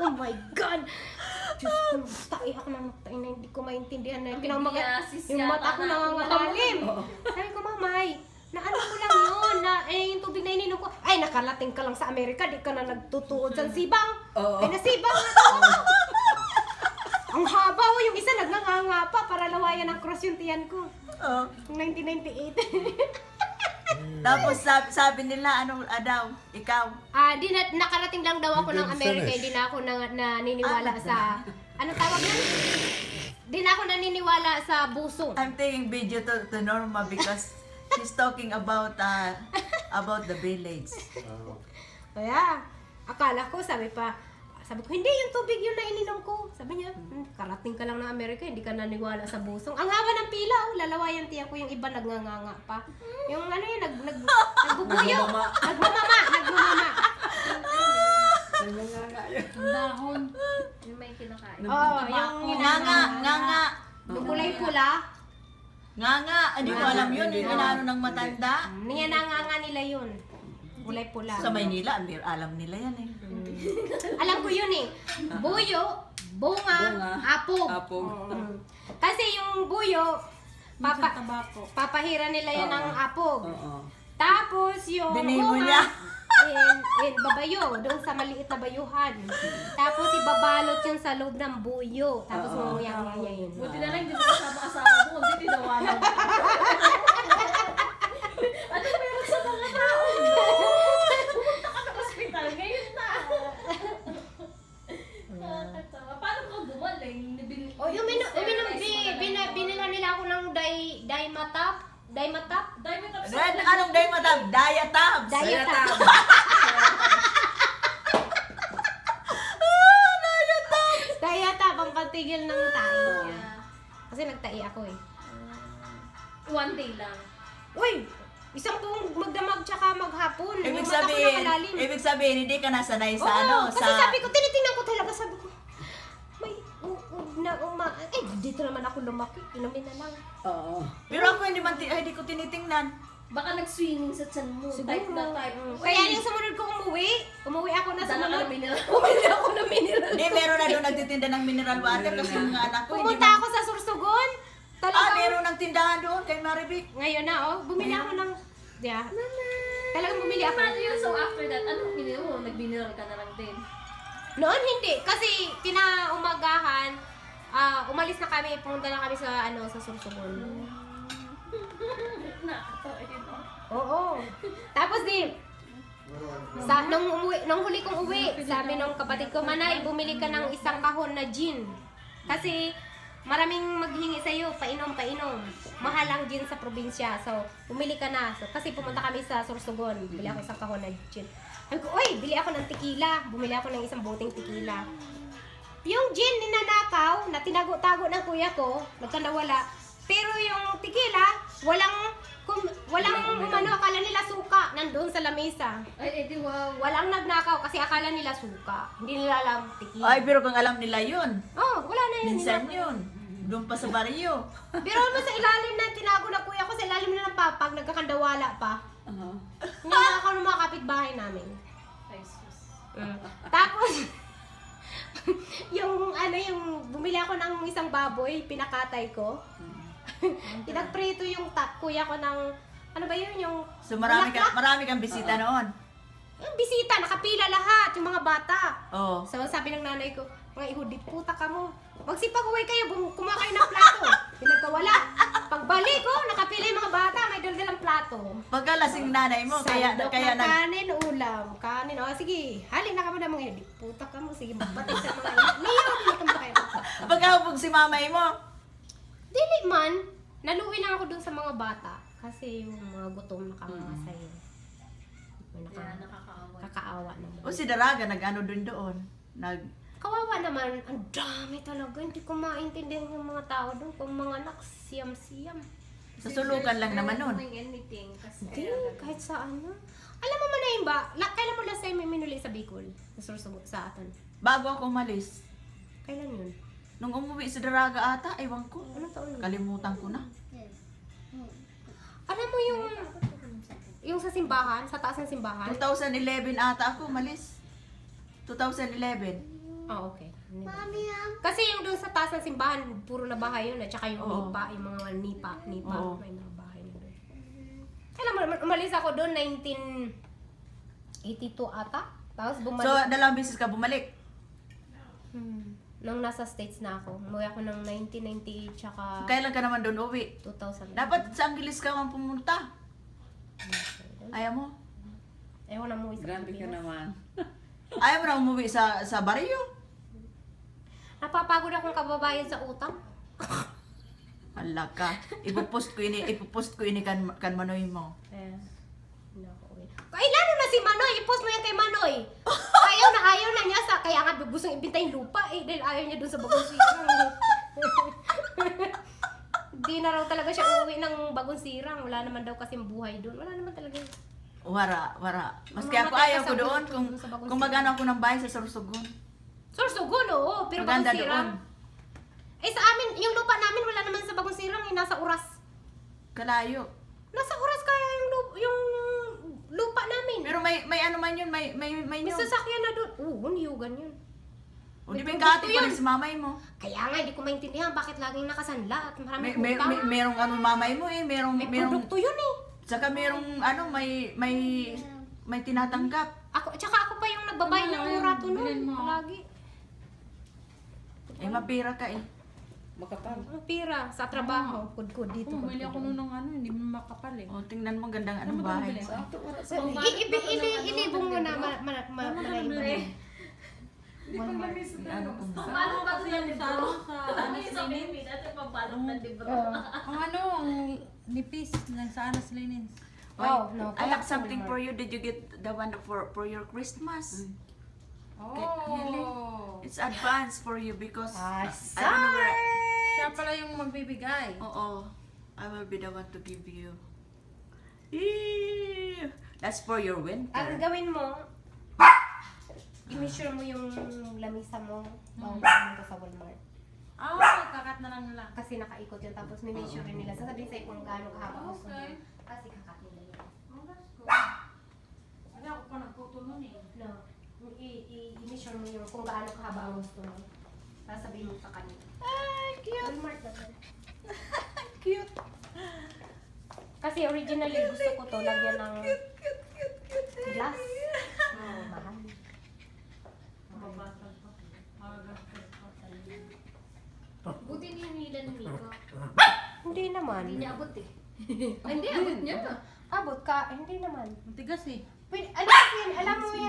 Oh my God! Diyos ko, tayo ako ng tayo na hindi ko maintindihan na yung mata ko nangangalim. Sabi ko, mamay, na ano mo lang yun, na yung tubig na ininom ko, ay nakalating ka lang sa Amerika, di ka na nagtutuod sa sibang. Ay nasibang na to. Ang haba oh, yung isa nagnanganga pa para lawayan ng cross yung tiyan ko. Yung 1998. Tapos sabi nila, ano daw, ikaw? Nakarating lang daw ako ng Amerika, hindi na ako naniniwala sa, ano tawag yan? Hindi na ako naniniwala sa buso. I'm taking video to Norma because she's talking about the village. Kaya, akala ko, sabi ko, hindi, yung tubig yun na ininom ko. Sabi niya, karating ka lang ng Amerika, hindi ka naniwala sa busong. Ang haba ng pila, lalawayan tiyan ko, yung iba nagnganganga pa. Yung ano yun, nagbubuyo. Nagmamama. Nanganganga yun. Dahon. Yung may kinakain. Yung Nganga. yung kulay pula. Nganga, hindi ko alam yun, yung inano ng matanda. Nanganganga nila yun. Kulay pula. Sa Maynila, alam nila yan eh. Alam ko yun eh. Buyo, bunga, apog. Kasi yung buyo, papahira nila yan ng apog. Tapos yung Binimo bunga, niya. babayo, doon sa maliit na bayuhan. Tapos ibabalot yun sa loob ng buyo. Tapos mamuyang niya yun. Buti na lang hindi mo kasama asawa mo, hindi tinawanan. Ano meron sa mga tao? Pumunta ka ng ospital, ngayon na. Paano ka gumaling? Binilhan nila ako ng Daimatap. Anong Daimatab? Dayatabs. Dayatab ang patigil ng tayo niya. Kasi nagtai ako eh. One day lang. Uy! Isang buong magdamag tsaka maghapon. Ibig Yung mata ko nakalalim. sabihin, hindi ka nasanay sa Oo, ano, kasi sa... sabi ko, tinitingnan ko talaga, sabi ko, may dito naman ako lumaki, inumin na lang. Pero ako hindi ko tinitingnan. Baka nag-swimming sa tiyan mo. Type na type. Kaya yung sumunod ko umuwi ako na Dala ka sumunod. ng mineral. Bumili ako ng mineral. Hindi, meron na doon nagtitinda ng mineral water kasi yung mga anak ko. hindi Pumunta man- ako sa Sursugon. Talagang, meron ng tindahan doon kay Maribik. ngayon na bumili ako ng, talagang bumili ako. Paano yun? So after that, anong mineral mo? Nag-mineral ka na lang din. Noon hindi, kasi kinaumagahan, umalis na kami, pumunta na kami sa sa Sursugon. Nakatawa yun. Oo. Tapos nung huli kong uwi, sabi nung kapatid ko, Manay, bumili ka ng isang kahon na gin. Kasi maraming maghingi sa'yo, painom. Mahal ang gin sa probinsya. So, bumili ka na. So, kasi pumunta kami sa Sorsogon. Bili ako isang kahon na gin. Sabi ko, oy, bili ako ng tequila. Bumili ako ng isang boteng tequila. Yung gin ninanakaw, na tinago-tago ng kuya ko, nagkandawala. Pero yung tequila, walang akala nila suka, nandun sa lamesa. Ay, edi wow. Walang nagnakaw kasi akala nila suka. Hindi nila alam tequila. Ay, pero kung alam nila yun, Wala na yun. minsan yun. Doon pa sa baryo. Pero mo sa ilalim na tinago na kuya ko, sa ilalim na ng papag, nagkakandawala pa. Hindi na ako ng mga kapitbahay namin. Ay, sus. Tapos, yung bumili ako ng isang baboy, pinakatay ko. Pinagprito yung kuya ko ng, ano ba yun, yung So marami bulaklak. kang bisita noon. Yung bisita, nakapila lahat, yung mga bata. Oh. So sabi ng nanay ko, mga ihudit, puta ka mo. Magsipag-uwi kayo, kumakain ng plato. Pinagkawala. Pagbalik ko, nakapila yung mga bata, may dal-dalang plato. Pagkalasing nanay mo, kaya Sandok kaya na kanin, ulam, kanin. O sige, halin na ka mo na mga ihudit. Puta ka mo, sige, magpatid sa mga ihudit. pagkahubog si mamay mo. Dili man, naluwi lang ako dun sa mga bata. Kasi yung mga gutom nakamasa yun. Kaya nakakaawa. Kakaawa naman. O si Daraga nag-ano doon. Kawawa naman, ang dami talaga. Hindi ko maintindihan yung mga tao doon. Kung mga anak, siyam-siyam. Sasulukan lang naman nun. Anything, kasi Hindi, kahit saan na. Alam mo man na yun ba, kailan mo last time may minuli sa Bicol? Sa atin. Bago ako umalis. Kailan yun? Nung umuwi si Daraga ata, ewan ko. Anong taon yun? Kalimutan ko na. Alam mo yung sa simbahan, sa taas ng simbahan? 2011 ata ako umalis. 2011. Ah, okay. Kasi yung doon sa taas ng simbahan, puro na bahay yun. At saka yung Oo. nipa, yung mga nipa. Oo. May mga bahay na doon. Kailan umalis ako doon, 1982 ata. Tapos So, bumalik. dalawang beses ka bumalik. Nung nasa States na ako. Umuwi ako ng 1998 tsaka Kailan ka naman doon uwi? 2000. Dapat sa Angeles ka man pumunta. Ayaw mo? Ewan na umuwi sa Grabe ka Pilipinas. naman. Ayaw mo na umuwi sa barrio? Napapagod akong kababayan sa utang. Hala ka. Ipopost ko ini kan Manoy mo. Hindi ako uwi. Ay, lalo na si Manoy! I-post mo yan kay Manoy! Ayaw na niya sa... Kaya nga gustong ibinta yung lupa eh. Dahil ayaw niya dun sa Bagong Sirang. Hindi na raw talaga siya uuwi ng Bagong Sirang. Wala naman daw kasing buhay dun. Wala naman talaga. Wara. Maski Mamatay ako ka ayaw sa ko doon gusto kung sa Bagong kung magano ako ng bahay sa Sorsogon. Sorsogon, oo. Pero Maganda Bagong Sirang. doon. Eh sa amin, yung lupa namin wala naman sa Bagong Sirang. Eh, nasa Uras. Kalayo. Nasa Uras kaya yung lupa namin. Pero may ano man yun, may May yun. sasakyan na doon. Oo, niyugan yun. O di ba may yung kahati produkto pa yun. rin si mamay mo? Kaya nga, hindi ko maintindihan bakit laging nakasanla at May, maraming may, utang. may, merong ano mamay mo eh, merong May produkto yun eh. Saka merong ano, may tinatanggap. Tsaka ako pa yung nagbabayad ng murato bilhin nun. mo. Lagi. Eh, mapira ka eh. Makapal. Ang pira sa trabaho. Kudkud dito. Bumili ako nun ng ano, hindi mo makapal eh. O, tingnan mo, gandang Ano anong ba bahay. bumili? Sa ato, wala sa Ilibong mo na malaiba. Ano kung ba? Paano ba siya Sa ano, sa Ano yung sa baby? Dati pagbalot na di ba? ang ano, ang nipis na sa Anas Linens. Oh, no. I have something for you. Did you get the one for your Christmas? Oh! It's advance for you because Ah, I don't know where. Siya pala yung magbibigay. Oo. I will be the one to give you. Eee! That's for your winter. Ang gawin mo, i-measure mo yung lamisa mo bago mo ko sa Walmart. Kakat na lang nila. Kasi nakaikot yun. Tapos may-measure rin nila. Sasabihin sa'yo kung gaano kahaba gusto mo. Okay. Kasi kakat nila yun. Ano ako pa nagputo nun eh. No. I-measure mo yung kung gaano kahaba ang gusto mo. Sasabihin mo sa kanila. Ay, cute. Walmart na din. Cute. Kasi originally gusto ko to lagyan ng Cute. glass. Oh, mahal. Mababasag pa. Magagastos pa. Buti nila ni Miko. Hindi naman. Hindi niya abot eh. Hindi, abot niya to. Abot ka, hindi naman. Matigas eh. Pwede, alam mo yan,